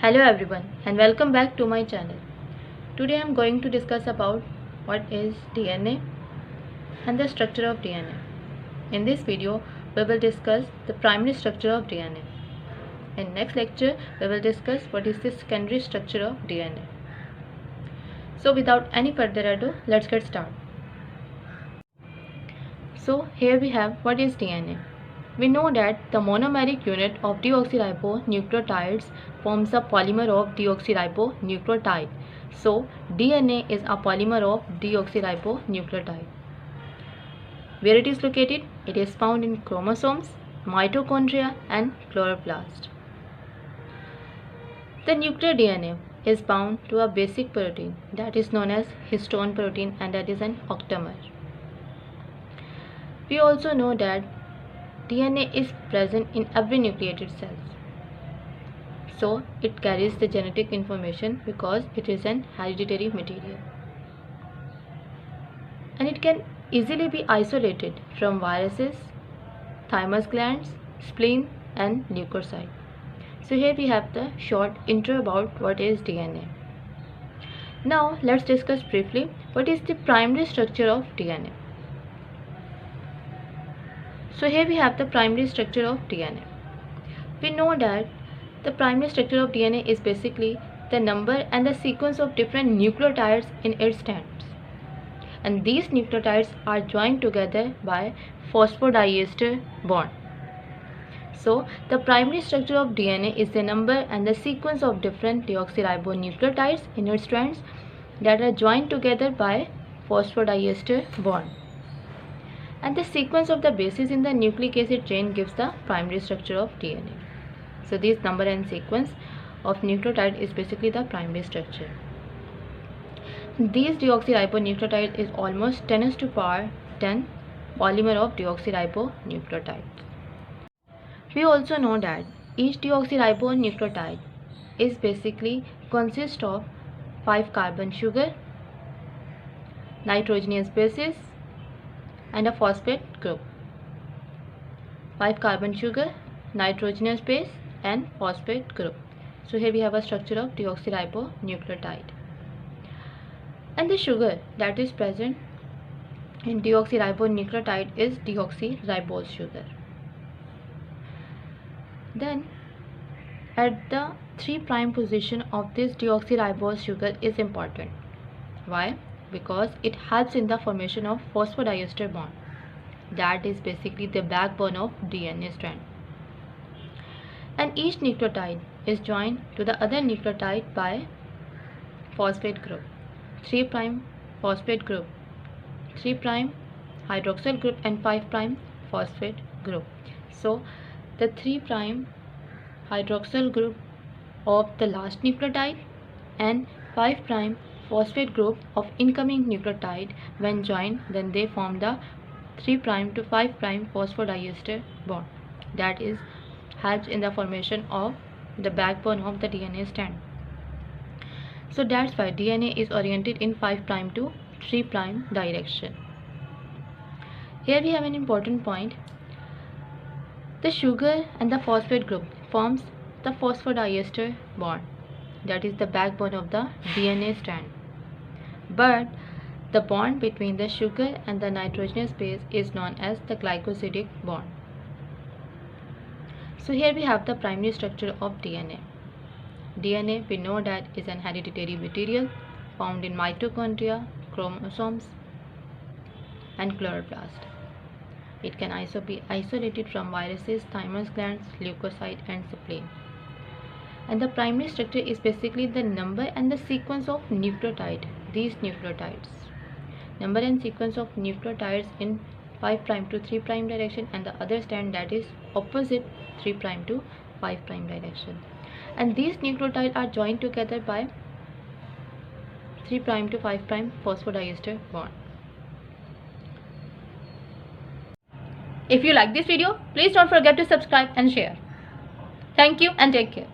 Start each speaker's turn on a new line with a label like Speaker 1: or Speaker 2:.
Speaker 1: Hello everyone and welcome back to my channel. Today I am going to discuss about what is DNA and the structure of DNA. In this video we will discuss the primary structure of DNA. In next lecture we will discuss what is the secondary structure of DNA. So without any further ado, let's get started. So here we have what is DNA. We know that the monomeric unit of deoxyribonucleotides forms a polymer of deoxyribonucleotide. So DNA is a polymer of deoxyribonucleotide. Where it is located? It is found in chromosomes, mitochondria and chloroplast. The nuclear DNA is bound to a basic protein that is known as histone protein, and that is an octamer. We also know that DNA is present in every nucleated cell. So it carries the genetic information because it is an hereditary material. And it can easily be isolated from viruses, thymus glands, spleen and leukocyte. So here we have the short intro about what is DNA. Now let's discuss briefly what is the primary structure of DNA. So here we have the primary structure of DNA. We know that the primary structure of DNA is basically the number and the sequence of different nucleotides in its strands. And these nucleotides are joined together by phosphodiester bond. So the primary structure of DNA is the number and the sequence of different deoxyribonucleotides in its strands that are joined together by phosphodiester bond. And the sequence of the bases in the nucleic acid chain gives the primary structure of DNA. So this number and sequence of nucleotide is basically the primary structure. These deoxyribonucleotide is almost 10^10 polymer of deoxyribonucleotide. We also know that each deoxyribonucleotide is basically consists of 5 carbon sugar, nitrogenous bases and a phosphate group. 5 carbon sugar, nitrogenous base and phosphate group. So here we have a structure of deoxyribonucleotide. And the sugar that is present in deoxyribonucleotide is deoxyribose sugar. Then at the 3' position of this deoxyribose sugar is important. Why? Because it helps in the formation of phosphodiester bond. That is basically the backbone of DNA strand. And each nucleotide is joined to the other nucleotide by phosphate group. 3' phosphate group, 3' hydroxyl group and 5' phosphate group. So the 3' hydroxyl group of the last nucleotide and 5' phosphate group of incoming nucleotide, when joined, then they form the 3' to 5' phosphodiester bond. That is helps in the formation of the backbone of the DNA strand. So that's why DNA is oriented in 5' to 3' direction. Here we have an important point. The sugar and the phosphate group forms the phosphodiester bond. That is the backbone of the DNA strand. But the bond between the sugar and the nitrogenous base is known as the glycosidic bond. So here we have the primary structure of DNA. DNA, we know that, is an hereditary material found in mitochondria, chromosomes and chloroplast. It can also be isolated from viruses, thymus glands, leukocyte and spleen. And the primary structure is basically the number and the sequence of nucleotide. These nucleotides, number and sequence of nucleotides in 5' to 3' direction, and the other strand that is opposite 3' to 5' direction. And these nucleotides are joined together by 3' to 5' phosphodiester bond. If you like this video, please don't forget to subscribe and share. Thank you and take care.